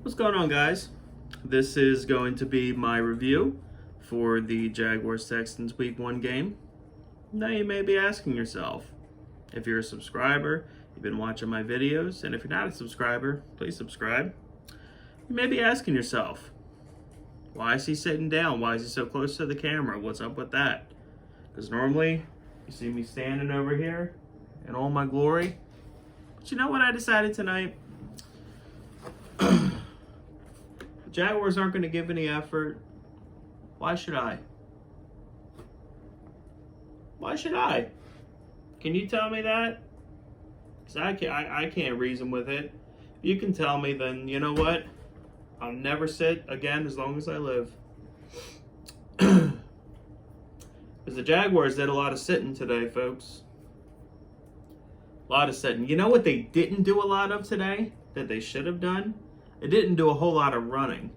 What's going on, guys? This is going to be my review for the Jaguars Texans Week 1 game. Now you may be asking yourself, if you're a subscriber, you've been watching my videos, and if you're not a subscriber, please subscribe. You may be asking yourself, why is he sitting down? Why is he so close to the camera? What's up with that? Because normally you see me standing over here in all my glory. But you know what I decided tonight? Jaguars aren't going to give any effort. Why should I? Why should I? Can you tell me that? Because I can't reason with it. If you can tell me, then you know what? I'll never sit again as long as I live. Because the Jaguars did a lot of sitting today, folks. A lot of sitting. You know what they didn't do a lot of today that they should have done? It didn't do a whole lot of running.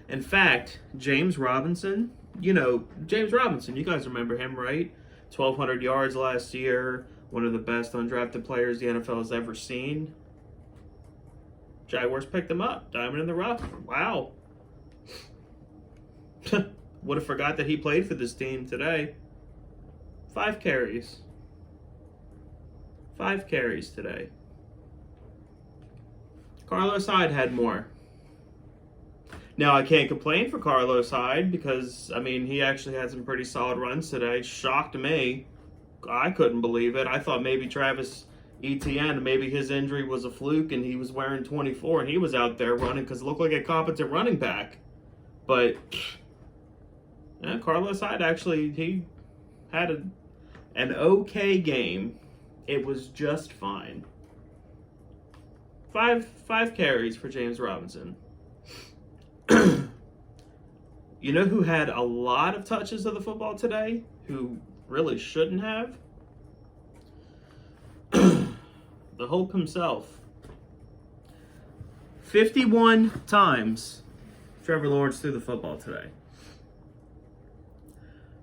In fact, James Robinson, you guys remember him, right? 1,200 yards last year, one of the best undrafted players the NFL has ever seen. Jaguars picked him up, diamond in the rough. Wow. Would have forgot that he played for this team today. 5 carries. 5 carries today. Carlos Hyde had more. Now, I can't complain for Carlos Hyde because, he actually had some pretty solid runs today. Shocked me. I couldn't believe it. I thought maybe Travis Etienne, maybe his injury was a fluke and he was wearing 24 and he was out there running because it looked like a competent running back. But Carlos Hyde actually, he had an okay game. It was just fine. Five carries for James Robinson. You know who had a lot of touches of the football today? Who really shouldn't have? The Hulk himself. 51 times Trevor Lawrence threw the football today.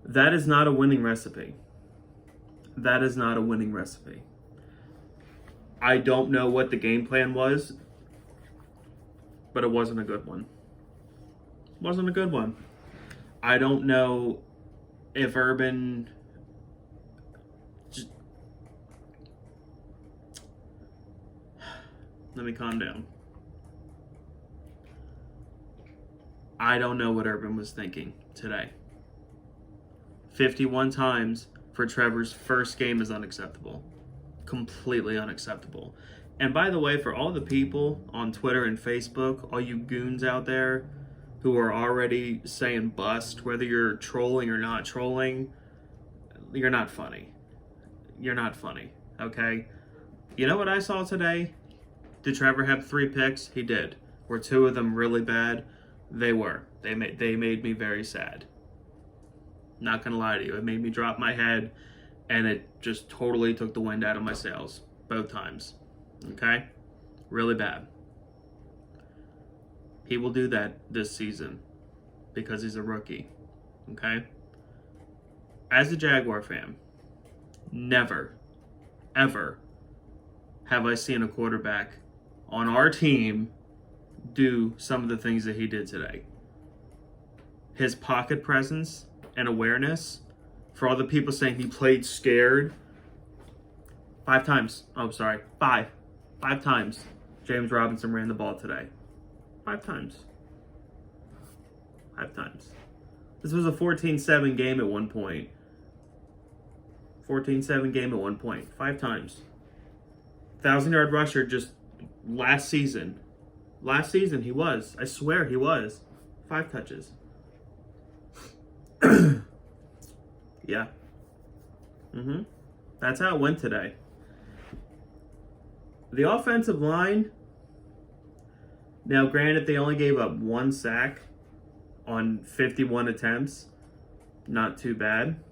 That is not a winning recipe. That is not a winning recipe. I don't know what the game plan was, but it wasn't a good one. Wasn't a good one. I don't know if Urban let me calm down. I don't know what Urban was thinking today. 51 times for Trevor's first game is unacceptable. Completely unacceptable. And by the way, for all the people on Twitter and Facebook, all you goons out there who are already saying bust, whether you're trolling or not trolling, you're not funny. You're not funny, okay? You know what I saw today? Did Trevor have 3 picks? He did. Were 2 of them really bad? They were. They made me very sad. Not gonna lie to you. It made me drop my head, and it just totally took the wind out of my sails. Both times. Okay? Really bad. He will do that this season because he's a rookie. Okay? As a Jaguar fan, never, ever have I seen a quarterback on our team do some of the things that he did today. His pocket presence and awareness, for all the people saying he played scared, 5 times. Oh, sorry. 5 times James Robinson ran the ball today. 5 times. 5 times. This was a 14-7 game at one point. 14-7 game at one point. 5 times. 1,000-yard rusher just last season. Last season he was. I swear he was. 5 touches. Yeah. That's how it went today. The offensive line, now granted they only gave up 1 sack on 51 attempts. Not too bad.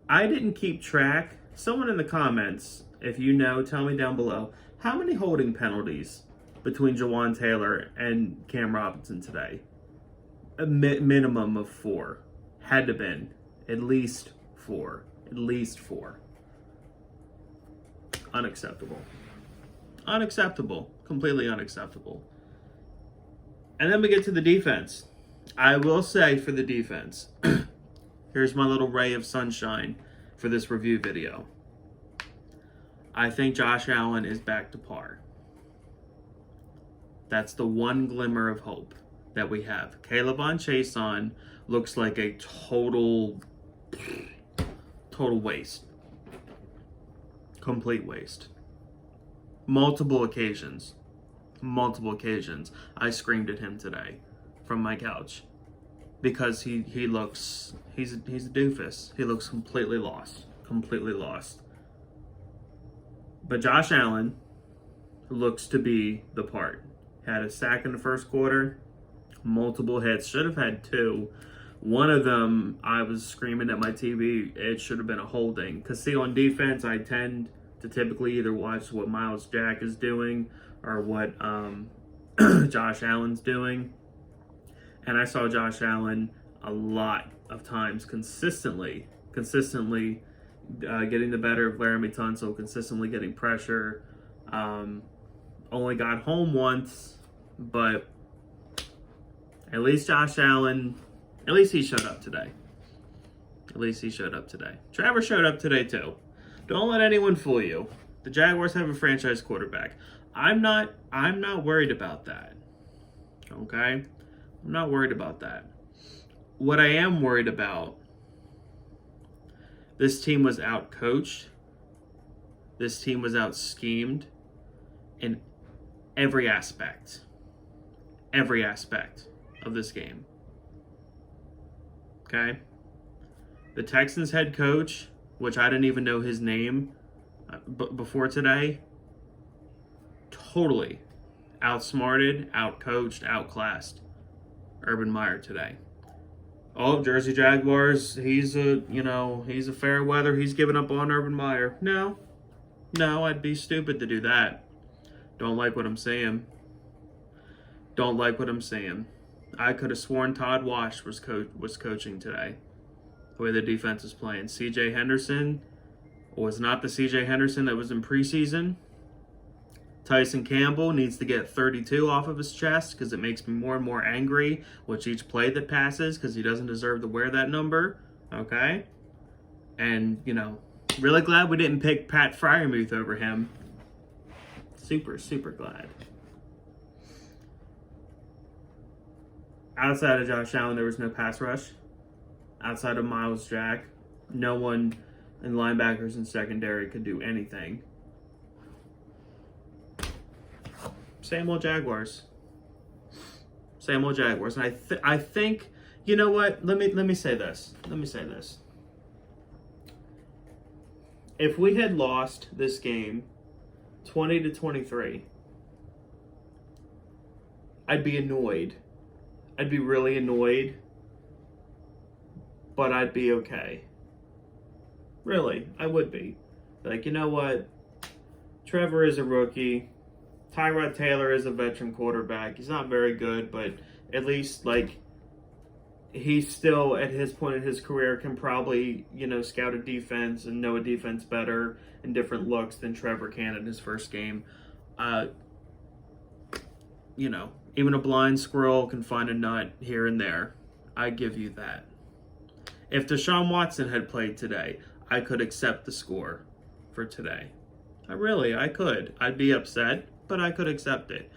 I didn't keep track. Someone in the comments, if you know, tell me down below. How many holding penalties between Jawan Taylor and Cam Robinson today? A minimum of 4. Had to been. At least 4. At least 4. Unacceptable. Unacceptable. Completely unacceptable. And then we get to the defense. I will say for the defense, here's my little ray of sunshine for this review video. I think Josh Allen is back to par. That's the one glimmer of hope that we have. Calebon Chason looks like a total waste. Complete waste. Multiple occasions, I screamed at him today from my couch because he's a doofus. He looks completely lost. But Josh Allen looks to be the part. Had a sack in the first quarter, multiple hits. Should have had two. One of them, I was screaming at my TV, it should have been a holding. Because, see, on defense, I tend to typically either watch what Miles Jack is doing or what Josh Allen's doing. And I saw Josh Allen a lot of times consistently getting the better of Laramie Tunsil, consistently getting pressure. Only got home once, but at least Josh Allen, at least he showed up today. Trevor showed up today too. Don't let anyone fool you. The Jaguars have a franchise quarterback. I'm not worried about that. Okay? I'm not worried about that. What I am worried about, this team was out-coached. This team was out-schemed in every aspect of this game. Okay? The Texans head coach, which I didn't even know his name before today, totally outsmarted, outcoached, outclassed Urban Meyer today. Oh, Jersey Jaguars, he's a fair weather. He's giving up on Urban Meyer. No, I'd be stupid to do that. Don't like what I'm saying. I could have sworn Todd Wash was coaching today. The way the defense is playing. C.J. Henderson was not the C.J. Henderson that was in preseason. Tyson Campbell needs to get 32 off of his chest because it makes me more and more angry with each play that passes because he doesn't deserve to wear that number. Okay? And, really glad we didn't pick Pat Freiermuth over him. Super glad. Outside of Josh Allen, there was no pass rush. Outside of Miles Jack, no one in linebackers and secondary could do anything. Same old Jaguars. And I think, you know what? Let me say this. If we had lost this game 20-23, I'd be annoyed. I'd be really annoyed. But I'd be okay. Really, I would be. Like, you know what? Trevor is a rookie. Tyrod Taylor is a veteran quarterback. He's not very good, but at least, he's still, at his point in his career, can probably, scout a defense and know a defense better and different looks than Trevor can in his first game. Even a blind squirrel can find a nut here and there. I give you that. If Deshaun Watson had played today, I could accept the score for today. I could. I'd be upset, but I could accept it.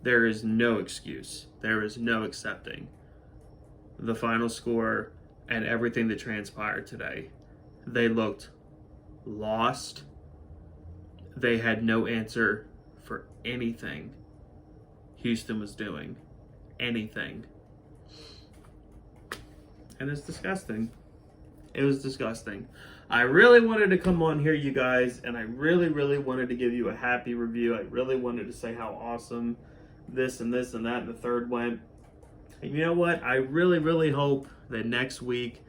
There is no excuse. There is no accepting the final score and everything that transpired today. They looked lost. They had no answer for anything Houston was doing. Anything. And it's disgusting. It was disgusting. I really wanted to come on here, you guys, and I really wanted to give you a happy review. I really wanted to say how awesome this and that and the third went. And you know what? I really hope that next week,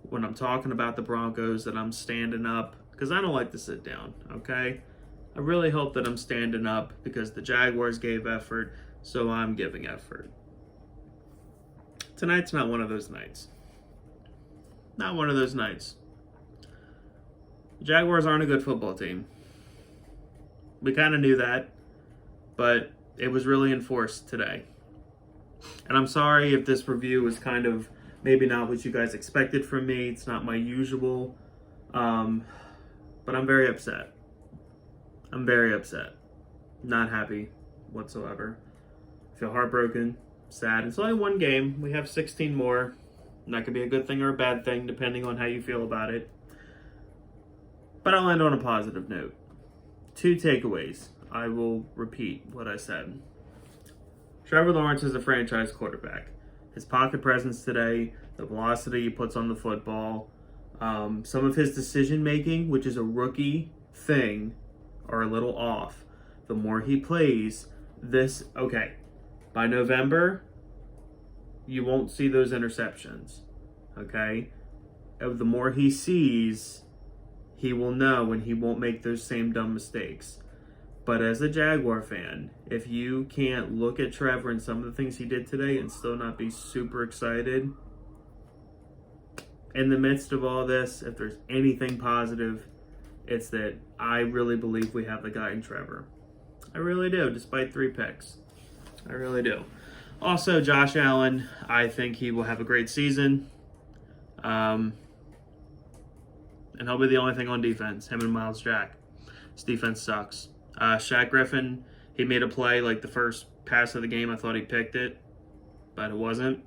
when I'm talking about the Broncos, that I'm standing up, because I don't like to sit down, okay? I really hope that I'm standing up because the Jaguars gave effort, so I'm giving effort. Tonight's not one of those nights. Not one of those nights. The Jaguars aren't a good football team. We kind of knew that. but it was really enforced today. And I'm sorry if this review was kind of maybe not what you guys expected from me. It's not my usual. But I'm very upset. I'm very upset. Not happy whatsoever. I feel heartbroken, sad. It's only one game. We have 16 more. And that could be a good thing or a bad thing, depending on how you feel about it. But I'll end on a positive note. 2 takeaways. I will repeat what I said. Trevor Lawrence is a franchise quarterback. His pocket presence today, the velocity he puts on the football, some of his decision making, which is a rookie thing, are a little off. The more he plays, by November, you won't see those interceptions, okay? The more he sees, he will know, and he won't make those same dumb mistakes. But as a Jaguar fan, if you can't look at Trevor and some of the things he did today and still not be super excited, in the midst of all this, if there's anything positive, it's that I really believe we have the guy in Trevor. I really do, despite 3 picks. I really do. Also, Josh Allen, I think he will have a great season. And he'll be the only thing on defense, him and Miles Jack. His defense sucks. Shaq Griffin, he made a play like the first pass of the game. I thought he picked it, but it wasn't.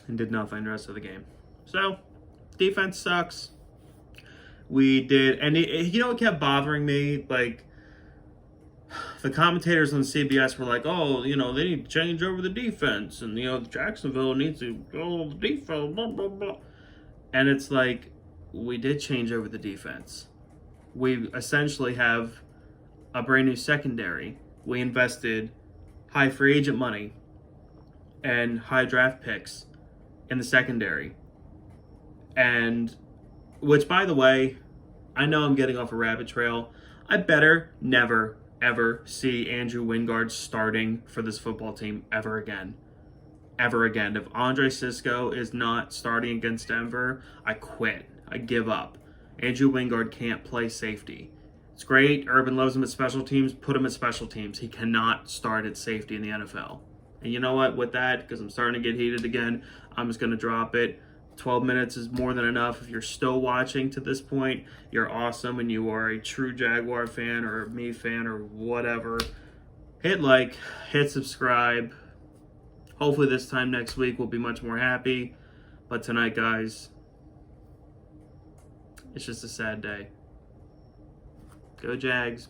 And did nothing the rest of the game. So, defense sucks. We did, and you know what kept bothering me? Like, the commentators on CBS were like, oh, they need to change over the defense. And, Jacksonville needs to go the defense, blah, blah, blah. And it's like, we did change over the defense. We essentially have a brand new secondary. We invested high free agent money and high draft picks in the secondary. And, which, by the way, I know I'm getting off a rabbit trail. I better never, ever see Andrew Wingard starting for this football team ever again. Ever again. If Andre Sisco is not starting against Denver, I quit. I give up. Andrew Wingard can't play safety. It's great. Urban loves him at special teams. Put him at special teams. He cannot start at safety in the NFL. And you know what? With that, because I'm starting to get heated again, I'm just going to drop it. 12 minutes is more than enough. If you're still watching to this point, you're awesome and you are a true Jaguar fan or a me fan or whatever. Hit like, hit subscribe. Hopefully this time next week we'll be much more happy. But tonight, guys, it's just a sad day. Go Jags.